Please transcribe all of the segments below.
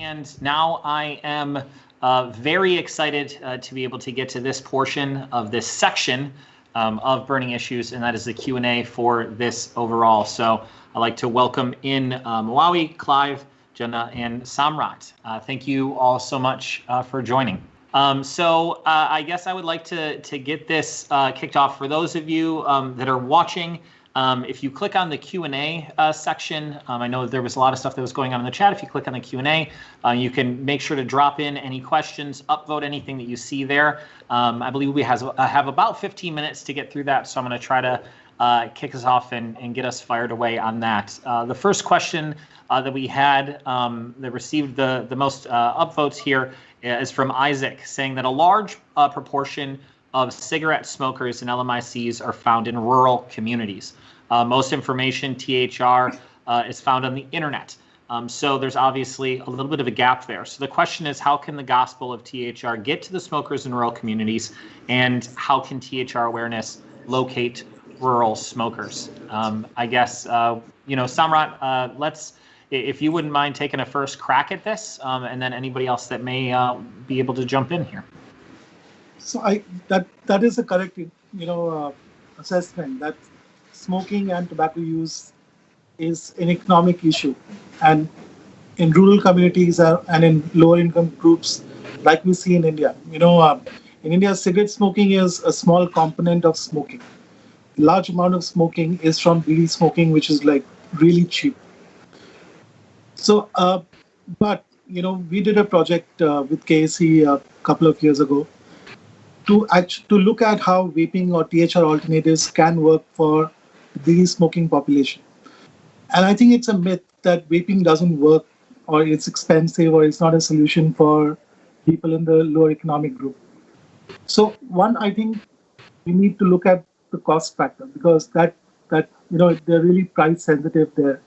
And now I am very excited to be able to get to this portion of this section of Burning Issues, and that is the Q&A for this overall. So I'd like to welcome in Malawi, Clive, Jenna, and Samrat. Thank you all so much for joining. So I guess I would like to get this kicked off. For those of you that are watching, if you click on the Q&A section, I know there was a lot of stuff that was going on in the chat. If you click on the Q&A, you can make sure to drop in any questions, upvote anything that you see there. I believe we have about 15 minutes to get through that, so I'm going to try to kick us off and get us fired away on that. The first question that we had that received the most upvotes here is from Isaac, saying that a large proportion of cigarette smokers and LMICs are found in rural communities. Most information, THR, is found on the internet. So there's obviously a little bit of a gap there. So the question is, how can the gospel of THR get to the smokers in rural communities, and how can THR awareness locate rural smokers? I guess, Samrat, if you wouldn't mind taking a first crack at this, and then anybody else that may be able to jump in here. So that is a correct, assessment that smoking and tobacco use is an economic issue, and in rural communities and in lower income groups, like we see in India. In India, cigarette smoking is a small component of smoking. Large amount of smoking is from bidi smoking, which is like really cheap. So, we did a project with KSE a couple of years ago to look at how vaping or THR alternatives can work for the smoking population. And I think it's a myth that vaping doesn't work, or it's expensive, or it's not a solution for people in the lower economic group. So one, I think we need to look at the cost factor, because that they're really price sensitive there.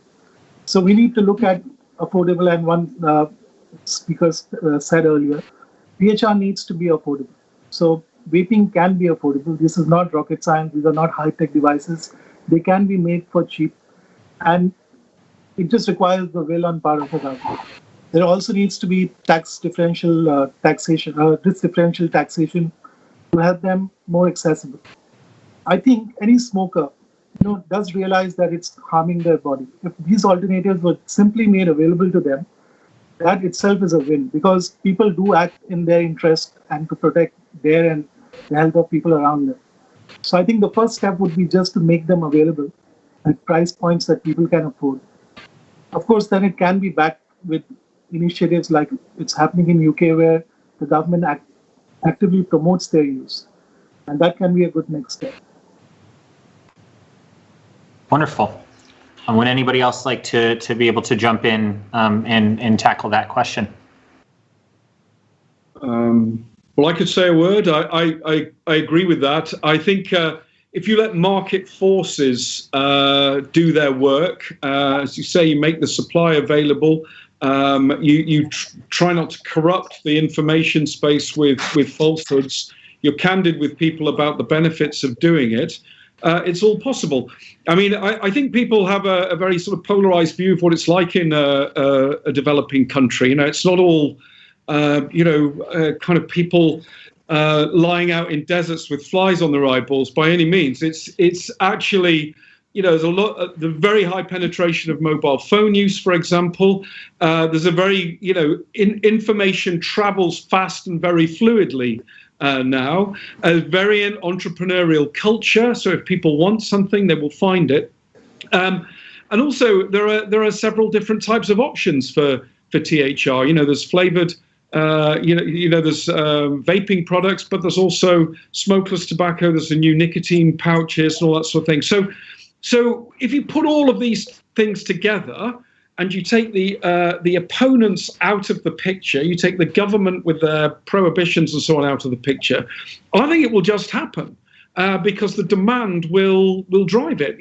So we need to look at affordable, and one speaker said earlier, THR needs to be affordable. So vaping can be affordable. This is not rocket science. These are not high-tech devices. They can be made for cheap, and it just requires the will on part of the government. There also needs to be risk differential taxation to help them more accessible. I think any smoker, does realize that it's harming their body. If these alternatives were simply made available to them, that itself is a win, because people do act in their interest and to protect their and the health of people around them. So I think the first step would be just to make them available at price points that people can afford. Of course, then it can be backed with initiatives like it's happening in UK, where the government actively promotes their use. And that can be a good next step. Wonderful. Would anybody else like to be able to jump in and tackle that question? Well, I could say a word. I agree with that. I think if you let market forces do their work, as you say, you make the supply available, you try not to corrupt the information space with falsehoods, you're candid with people about the benefits of doing it, it's all possible. I mean, I think people have a very sort of polarized view of what it's like in a developing country. It's not all, kind of people lying out in deserts with flies on their eyeballs by any means. It's actually, there's the very high penetration of mobile phone use, for example. There's a very, information travels fast and very fluidly now. A very entrepreneurial culture. So if people want something, they will find it. And also, there are several different types of options for THR. There's flavored. There's vaping products, but there's also smokeless tobacco. There's the new nicotine pouches and all that sort of thing. So if you put all of these things together and you take the opponents out of the picture, you take the government with their prohibitions and so on out of the picture, I think it will just happen because the demand will drive it.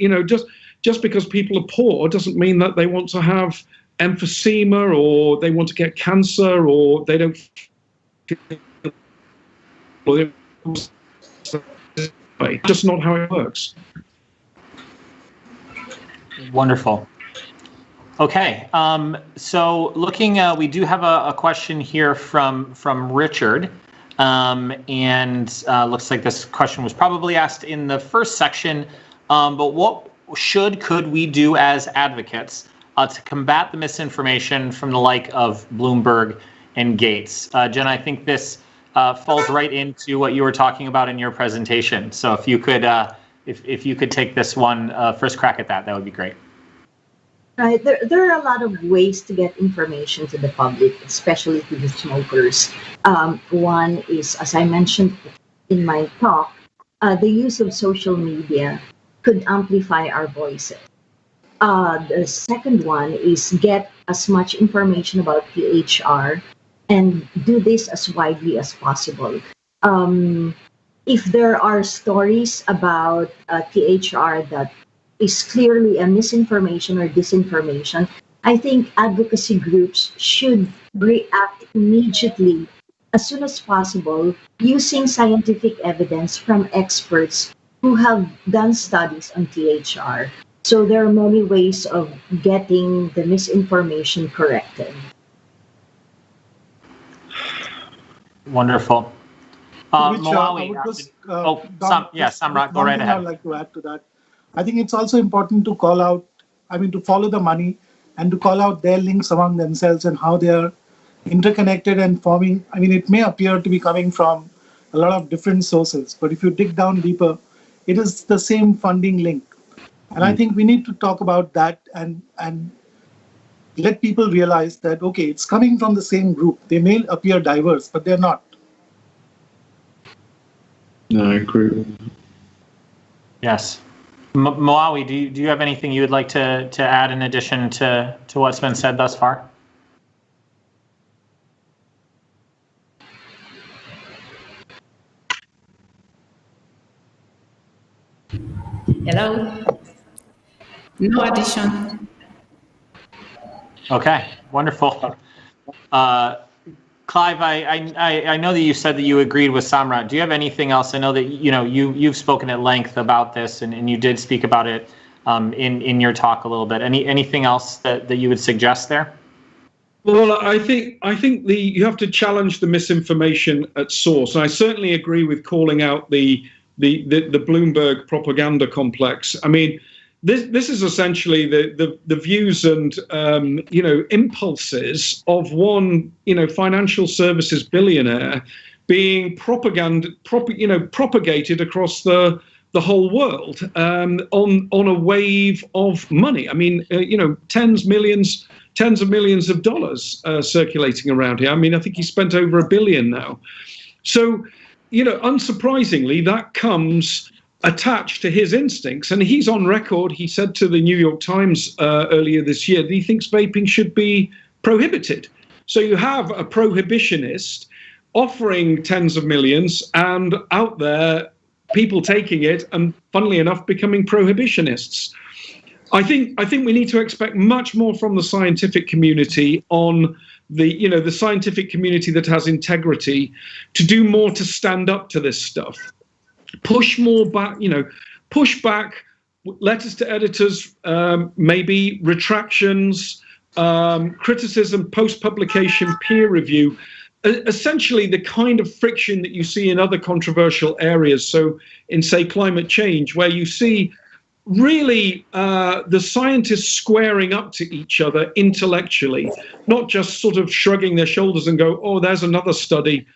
Just because people are poor doesn't mean that they want to have emphysema or they want to get cancer or they don't. Just not how it works. Wonderful. Okay, so looking, we do have a question here from Richard, and looks like this question was probably asked in the first section, but what could we do as advocates to combat the misinformation from the like of Bloomberg and Gates? Jen, I think this falls right into what you were talking about in your presentation. So if you could, if you could take this one first crack at that would be great. Right. There are a lot of ways to get information to the public, especially to the smokers. One is, as I mentioned in my talk, the use of social media could amplify our voices. The second one is get as much information about THR and do this as widely as possible. If there are stories about THR that is clearly a misinformation or disinformation, I think advocacy groups should react immediately as soon as possible using scientific evidence from experts who have done studies on THR. So there are many ways of getting the misinformation corrected. Wonderful. Malawi. Samrat, go right ahead. I'd like to add to that. I think it's also important to call out, to follow the money and to call out their links among themselves and how they are interconnected and forming. It may appear to be coming from a lot of different sources, but if you dig down deeper, it is the same funding link. And I think we need to talk about that and let people realize that, okay, it's coming from the same group. They may appear diverse, but they're not. No, I agree with that. Yes. Malawi, do you have anything you would like to add in addition to what's been said thus far? Hello? No addition. Okay, wonderful. Clive, I know that you said that you agreed with Samrat. Do you have anything else? I know that you've spoken at length about this, and you did speak about it in your talk a little bit. Anything else that you would suggest there? Well, I think you have to challenge the misinformation at source, and I certainly agree with calling out the Bloomberg propaganda complex. This is essentially the views and impulses of one financial services billionaire being propagated across the whole world on a wave of money. Tens of millions of dollars circulating around here. I think he spent over $1 billion now. So unsurprisingly, that comes attached to his instincts, and he's on record. He said to the New York Times earlier this year that he thinks vaping should be prohibited. So you have a prohibitionist offering tens of millions, and out there people taking it and, funnily enough, becoming prohibitionists. I think we need to expect much more from the scientific community on the scientific community that has integrity to do more to stand up to this stuff. Push more back, push back letters to editors, maybe retractions, criticism, post-publication, peer review, essentially the kind of friction that you see in other controversial areas. So in, say, climate change, where you see really the scientists squaring up to each other intellectually, not just sort of shrugging their shoulders and go, oh, there's another study,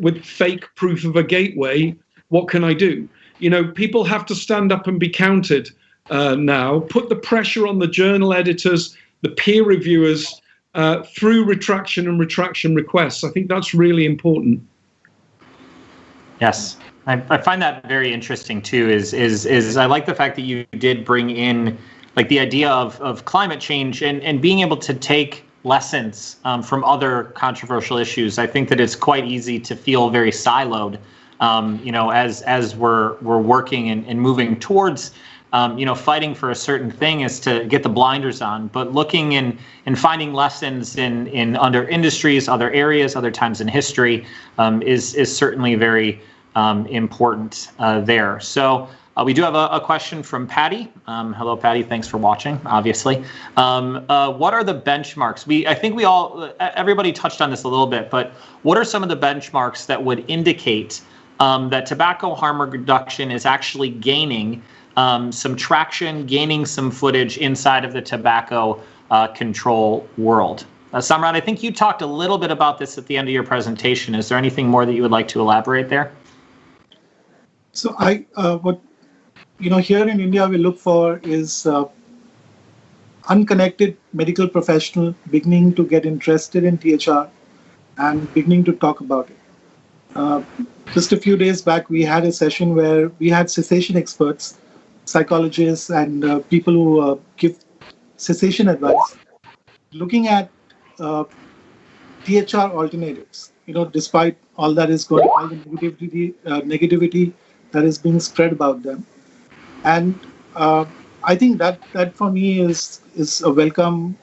with fake proof of a gateway. What can I do? People have to stand up and be counted now, put the pressure on the journal editors, the peer reviewers through retraction and retraction requests. I think that's really important. Yes. I find that very interesting too, is I like the fact that you did bring in like the idea of climate change and being able to take lessons from other controversial issues. I think that it's quite easy to feel very siloed, as we're working and moving towards, fighting for a certain thing is to get the blinders on, but looking and finding lessons in other industries, other areas, other times in history is certainly very important there. So We do have a question from Patty. Hello, Patty. Thanks for watching, obviously. What are the benchmarks? I think everybody touched on this a little bit, but what are some of the benchmarks that would indicate that tobacco harm reduction is actually gaining some traction, gaining some footage inside of the tobacco control world? Samrat, I think you talked a little bit about this at the end of your presentation. Is there anything more that you would like to elaborate there? So here in India, we look for is unconnected medical professional beginning to get interested in THR and beginning to talk about it. Just a few days back, we had a session where we had cessation experts, psychologists, and people who give cessation advice, looking at THR alternatives. Despite all that is going, all the negativity that is being spread about them. And I think that for me is a welcome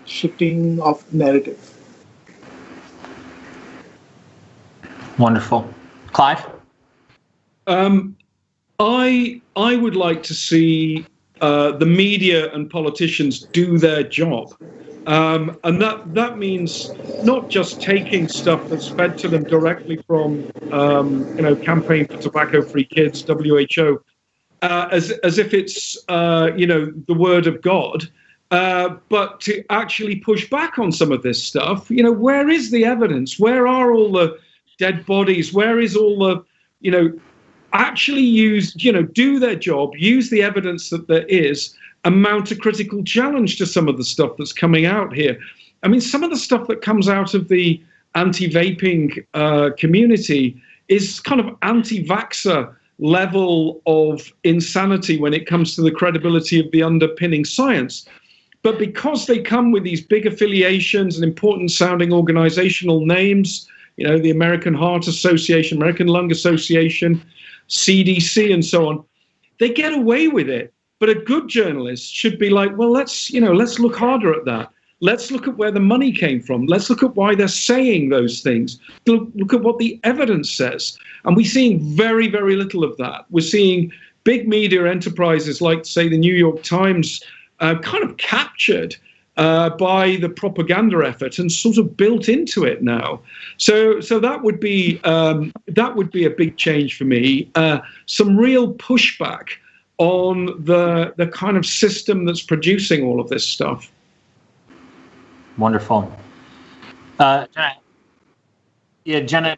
shifting of narrative. Wonderful. Clive? I would like to see the media and politicians do their job. And that means not just taking stuff that's fed to them directly from, Campaign for Tobacco-Free Kids, WHO, as if it's, the word of God, but to actually push back on some of this stuff. Where is the evidence? Where are all the dead bodies? Where is all the, actually do their job, use the evidence that there is, and mount a critical challenge to some of the stuff that's coming out here. I mean, some of the stuff that comes out of the anti-vaping community is kind of anti-vaxxer level of insanity when it comes to the credibility of the underpinning science. But because they come with these big affiliations and important sounding organizational names, the American Heart Association, American Lung Association, CDC, and so on, they get away with it. But a good journalist should be like, well, let's look harder at that. Let's look at where the money came from. Let's look at why they're saying those things. Look at what the evidence says. And we're seeing very, very little of that. We're seeing big media enterprises like, say, the New York Times kind of captured by the propaganda effort and sort of built into it now. So that would be a big change for me. Some real pushback on the kind of system that's producing all of this stuff. Wonderful. Jenna,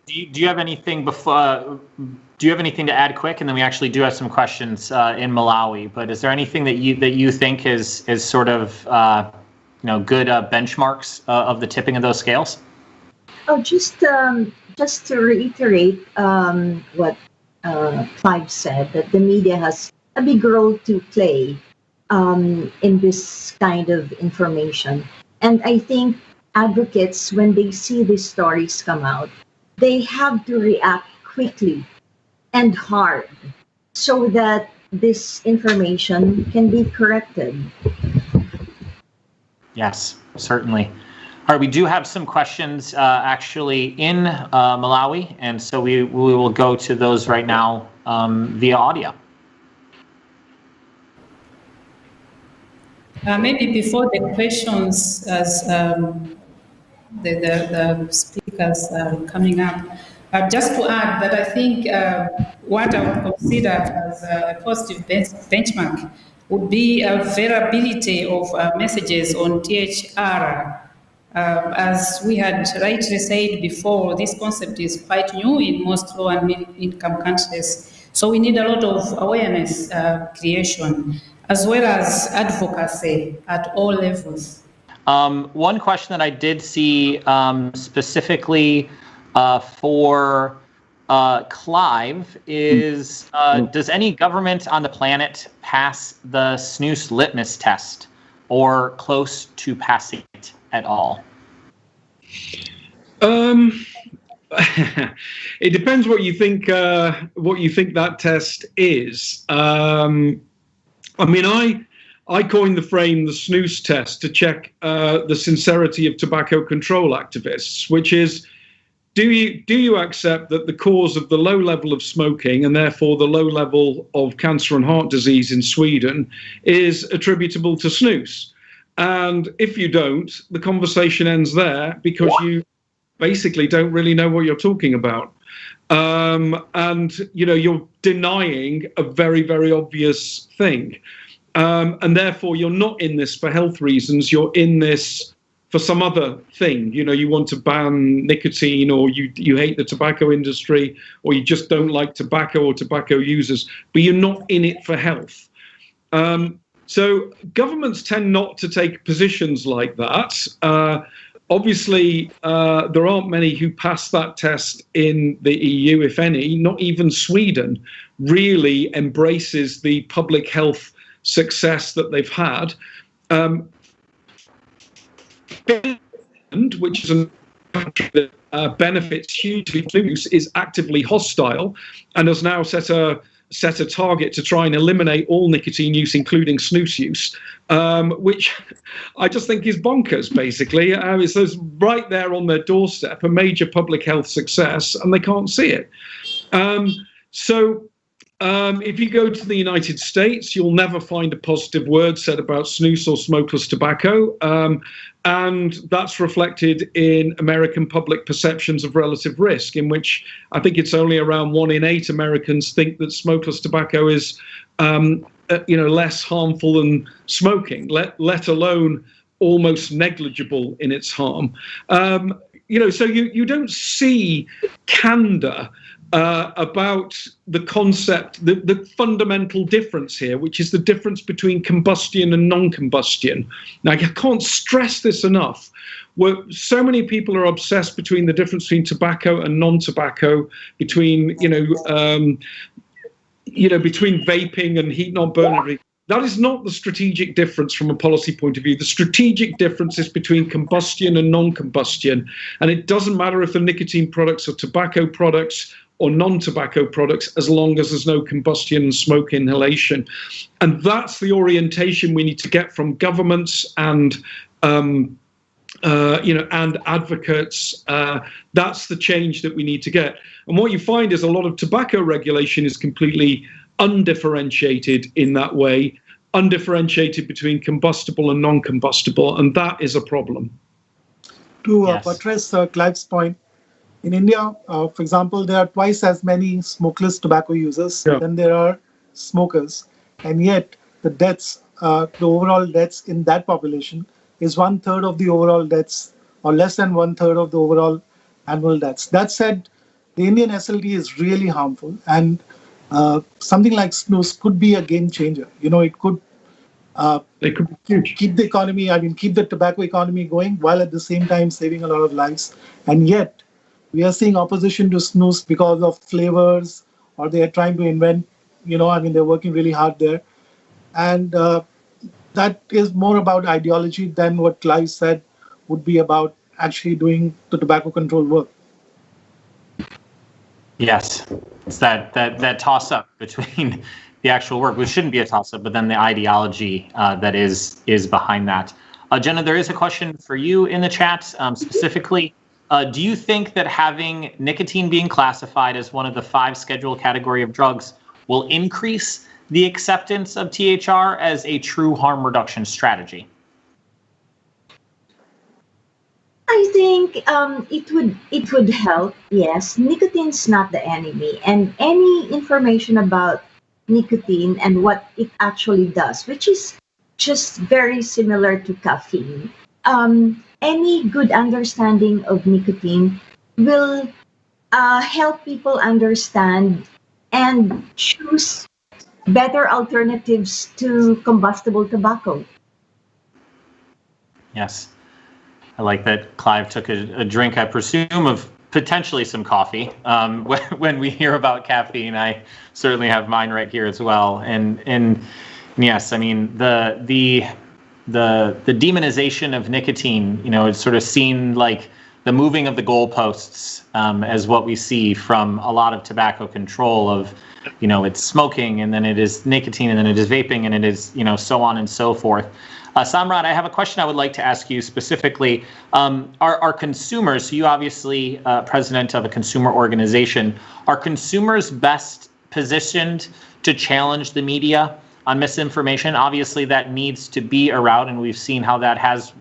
do you have anything before? Do you have anything to add quick? And then we actually do have some questions in Malawi. But is there anything that you think is sort of good benchmarks of the tipping of those scales? Oh, just to reiterate what Clive said, that the media has a big role to play in this kind of information. And I think advocates, when they see these stories come out, they have to react quickly and hard so that this information can be corrected. Yes, certainly. All right, we do have some questions actually in Malawi, and so we will go to those right now via audio. Maybe before the questions, as the speakers are coming up, just to add that I think what I would consider as a positive benchmark would be availability of messages on THR. As we had rightly said before, this concept is quite new in most low and mid-income countries. So we need a lot of awareness creation, as well as advocacy at all levels. One question that I did see specifically for Clive is, does any government on the planet pass the snus litmus test or close to passing it at all? It depends what you think that test is. I mean, I coined the frame the snooze test to check the sincerity of tobacco control activists, which is do you accept that the cause of the low level of smoking and therefore the low level of cancer and heart disease in Sweden is attributable to snus? And if you don't, the conversation ends there, because you basically don't really know what you're talking about. And you're denying a very, very obvious thing. And therefore you're not in this for health reasons, you're in this for some other thing. You want to ban nicotine, or you hate the tobacco industry, or you just don't like tobacco or tobacco users, but you're not in it for health. So governments tend not to take positions like that. Obviously, there aren't many who pass that test in the EU, if any. Not even Sweden really embraces the public health success that they've had. Finland, which is a country that benefits hugely from use, is actively hostile and has now set a target to try and eliminate all nicotine use, including snus use, which I just think is bonkers, basically. It's right there on their doorstep, a major public health success, and they can't see it. If you go to the United States, you'll never find a positive word said about snus or smokeless tobacco. And that's reflected in American public perceptions of relative risk, in which I think it's only around 1 in 8 Americans think that smokeless tobacco is, less harmful than smoking, let alone almost negligible in its harm. So you don't see candor about the concept, the fundamental difference here, which is the difference between combustion and non-combustion. Now, I can't stress this enough. Where so many people are obsessed between the difference between tobacco and non-tobacco, between between vaping and heat-not-burn. That is not the strategic difference from a policy point of view. The strategic difference is between combustion and non-combustion, and it doesn't matter if the nicotine products are tobacco products or non-tobacco products, as long as there's no combustion and smoke inhalation. And that's the orientation we need to get from governments and and advocates. That's the change that we need to get. And what you find is a lot of tobacco regulation is completely undifferentiated in that way, undifferentiated between combustible and non-combustible, and that is a problem. To buttress Clive's point, in India, for example, there are twice as many smokeless tobacco users than there are smokers, and yet the deaths, the overall deaths in that population is 1/3 of the overall deaths, or less than 1/3 of the overall annual deaths. That said, the Indian SLT is really harmful, and something like snus could be a game changer. It could keep the economy, keep the tobacco economy going, while at the same time saving a lot of lives. And yet, we are seeing opposition to snus because of flavors, or they are trying to invent, they're working really hard there. And that is more about ideology than what Clive said would be about actually doing the tobacco control work. Yes, it's that toss-up between the actual work, which shouldn't be a toss-up, but then the ideology that is behind that. Jenna, there is a question for you in the chat specifically. Do you think that having nicotine being classified as one of the 5 scheduled category of drugs will increase the acceptance of THR as a true harm reduction strategy? I think it would help. Yes, nicotine's not the enemy, and any information about nicotine and what it actually does, which is just very similar to caffeine. Any good understanding of nicotine will help people understand and choose better alternatives to combustible tobacco. Yes. I like that Clive took a drink, I presume, of potentially some coffee. When we hear about caffeine, I certainly have mine right here as well. And yes, the demonization of nicotine, it's sort of seen like the moving of the goalposts as what we see from a lot of tobacco control of, it's smoking, and then it is nicotine, and then it is vaping, and it is, so on and so forth. Samrat, I have a question I would like to ask you specifically. Are consumers, so you obviously president of a consumer organization, are consumers best positioned to challenge the media on misinformation? Obviously, that needs to be a route, and we've seen how that has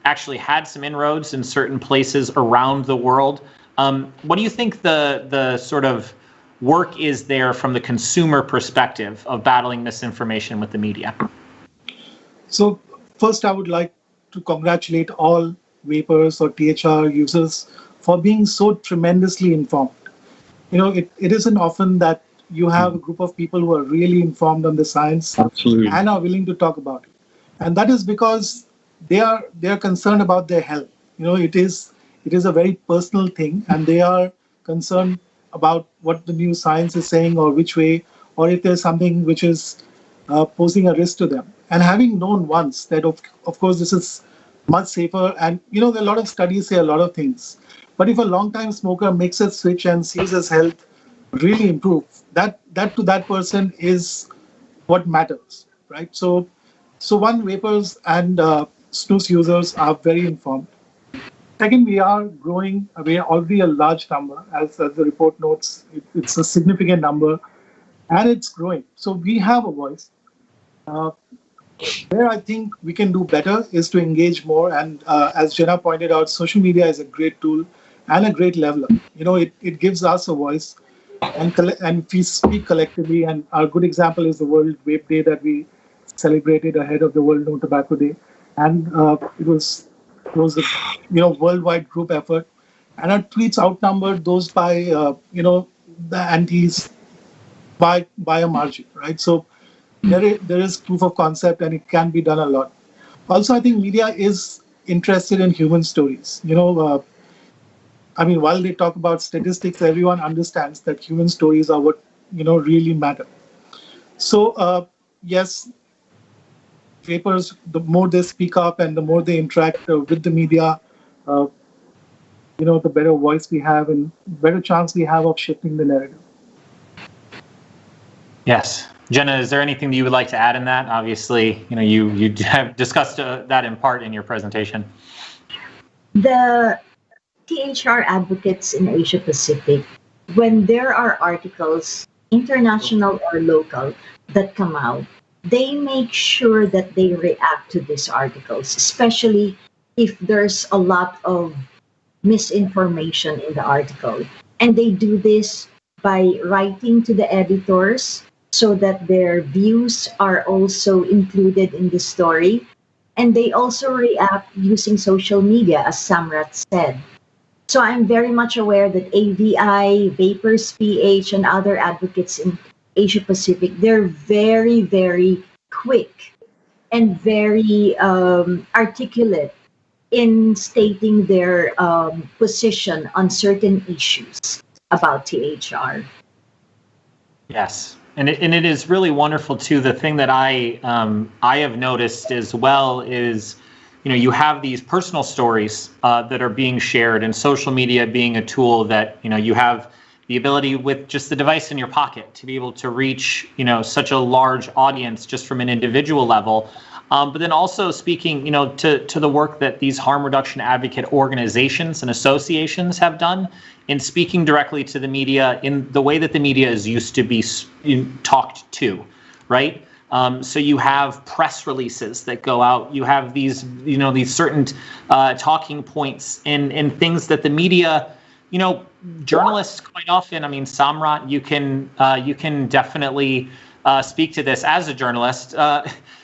actually had some inroads in certain places around the world. What do you think the sort of work is there from the consumer perspective of battling misinformation with the media? So first, I would like to congratulate all Vapors or THR users for being so tremendously informed. It isn't often that you have a group of people who are really informed on the science. Absolutely. And are willing to talk about it. And that is because they are concerned about their health. It is a very personal thing, and they are concerned about what the new science is saying, or which way, or if there's something which is posing a risk to them. And having known once that, of course, this is much safer, and there are a lot of studies say a lot of things. But if a long-time smoker makes a switch and sees his health really improve, that to that person is what matters, right? So one, Vapors and snus users are very informed. Second, we are growing. We are already a large number, as the report notes. It's a significant number, and it's growing. So we have a voice. Where I think we can do better is to engage more. And as Jenna pointed out, social media is a great tool and a great leveler. It gives us a voice, and we speak collectively. And our good example is the World Vape Day that we celebrated ahead of the World No Tobacco Day, and it was a worldwide group effort, and our tweets outnumbered those by the antis by a margin, right? So there is proof of concept, and it can be done a lot. Also, I think media is interested in human stories. While they talk about statistics, everyone understands that human stories are what really matter. So yes, Vapors, the more they speak up and the more they interact with the media, the better voice we have and better chance we have of shifting the narrative. Yes. Jenna, is there anything that you would like to add in that? Obviously, you have discussed that in part in your presentation. The THR advocates in Asia Pacific, when there are articles, international or local, that come out, they make sure that they react to these articles, especially if there's a lot of misinformation in the article. And they do this by writing to the editors so that their views are also included in the story. And they also react using social media, as Samrat said. So I'm very much aware that AVI, Vapors PH, and other advocates in Asia Pacific, they're very, very quick and very articulate in stating their position on certain issues about THR. Yes, and it is really wonderful too. The thing that I have noticed as well is, you have these personal stories that are being shared, and social media being a tool that you have the ability with just the device in your pocket to be able to reach, such a large audience just from an individual level. But then also speaking, to the work that these harm reduction advocate organizations and associations have done in speaking directly to the media in the way that the media is used to be talked to, right? So you have press releases that go out. You have these, these certain talking points and things that the media, journalists quite often. Samrat, you can definitely speak to this as a journalist.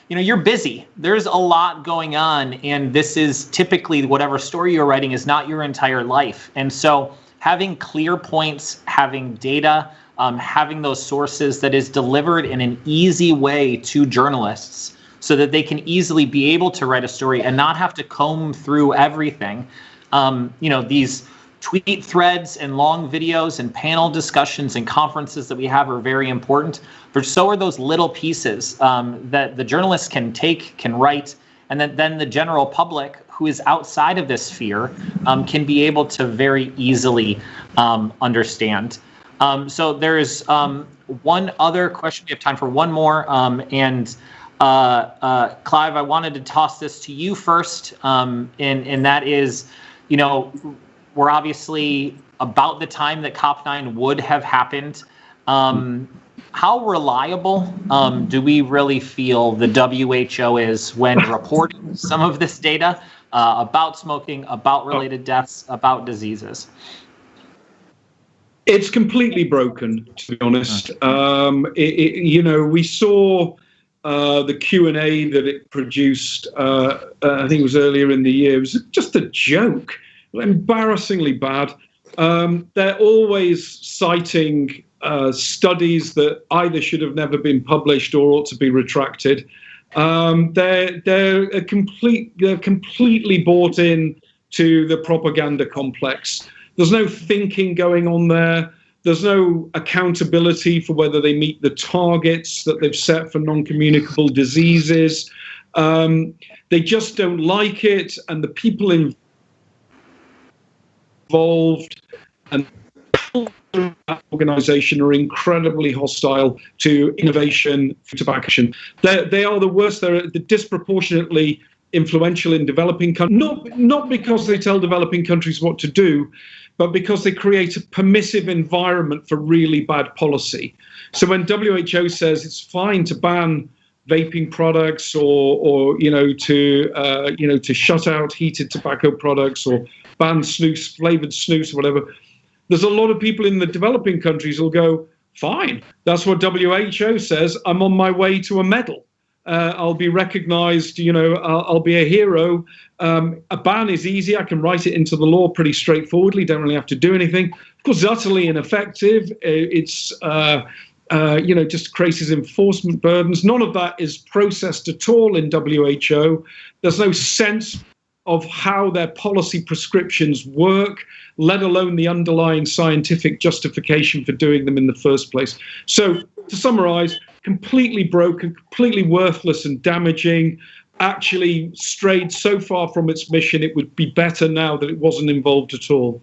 You're busy. There's a lot going on, and this is typically whatever story you're writing is not your entire life. And so having clear points, having data, having those sources that is delivered in an easy way to journalists so that they can easily be able to write a story and not have to comb through everything. These tweet threads and long videos and panel discussions and conferences that we have are very important, but so are those little pieces that the journalists can write, and that then the general public who is outside of this sphere can be able to very easily understand. So there's one other question. We have time for one more, and Clive, I wanted to toss this to you first, and that is, we're obviously about the time that COP9 would have happened. How reliable do we really feel the WHO is when reporting some of this data about smoking, about related deaths, about diseases? It's completely broken, to be honest. We saw the Q&A that it produced, I think it was earlier in the year. It was just a joke, embarrassingly bad. They're always citing studies that either should have never been published or ought to be retracted. They're completely bought in to the propaganda complex. There's no thinking going on there. There's no accountability for whether they meet the targets that they've set for non-communicable diseases. They just don't like it, and the people involved and the organization are incredibly hostile to innovation for tobacco action. They are the worst. They're disproportionately influential in developing countries, not because they tell developing countries what to do, but because they create a permissive environment for really bad policy. So when WHO says it's fine to ban vaping products or to shut out heated tobacco products or ban snus, flavored snus or whatever, there's a lot of people in the developing countries who'll go, fine, that's what WHO says, I'm on my way to a medal. I'll be recognized, I'll be a hero. A ban is easy. I can write it into the law pretty straightforwardly. Don't really have to do anything. Of course, it's utterly ineffective. It's, just creates enforcement burdens. None of that is processed at all in WHO. There's no sense of how their policy prescriptions work, let alone the underlying scientific justification for doing them in the first place. So to summarize, completely broken, completely worthless and damaging, actually strayed so far from its mission, it would be better now that it wasn't involved at all.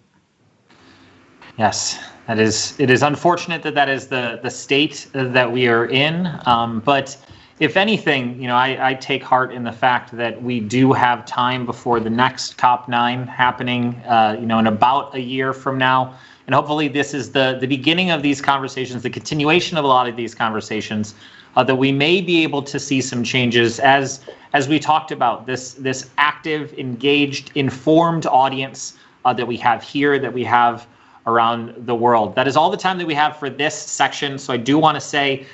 Yes, it is unfortunate that is the state that we are in. But if anything, I take heart in the fact that we do have time before the next COP9 happening, in about a year from now. And hopefully this is the beginning of these conversations, the continuation of a lot of these conversations, that we may be able to see some changes as we talked about, this active, engaged, informed audience that we have here, that we have around the world. That is all the time that we have for this section. So I do want to say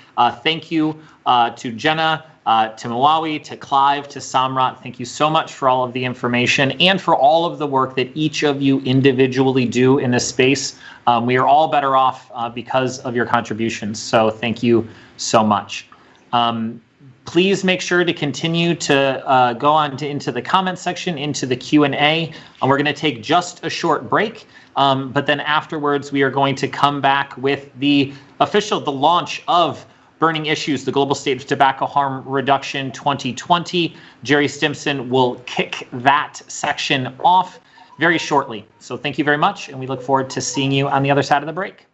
thank you to Jenna, to Mawawi, to Clive, to Samrat. Thank you so much for all of the information and for all of the work that each of you individually do in this space. We are all better off because of your contributions. So thank you so much. Please make sure to continue to go on into the comment section, into the Q&A. And we're going to take just a short break. But then afterwards, we are going to come back with the launch of Burning Issues, the Global State of Tobacco Harm Reduction 2020. Jerry Stimson will kick that section off very shortly. So thank you very much, and we look forward to seeing you on the other side of the break.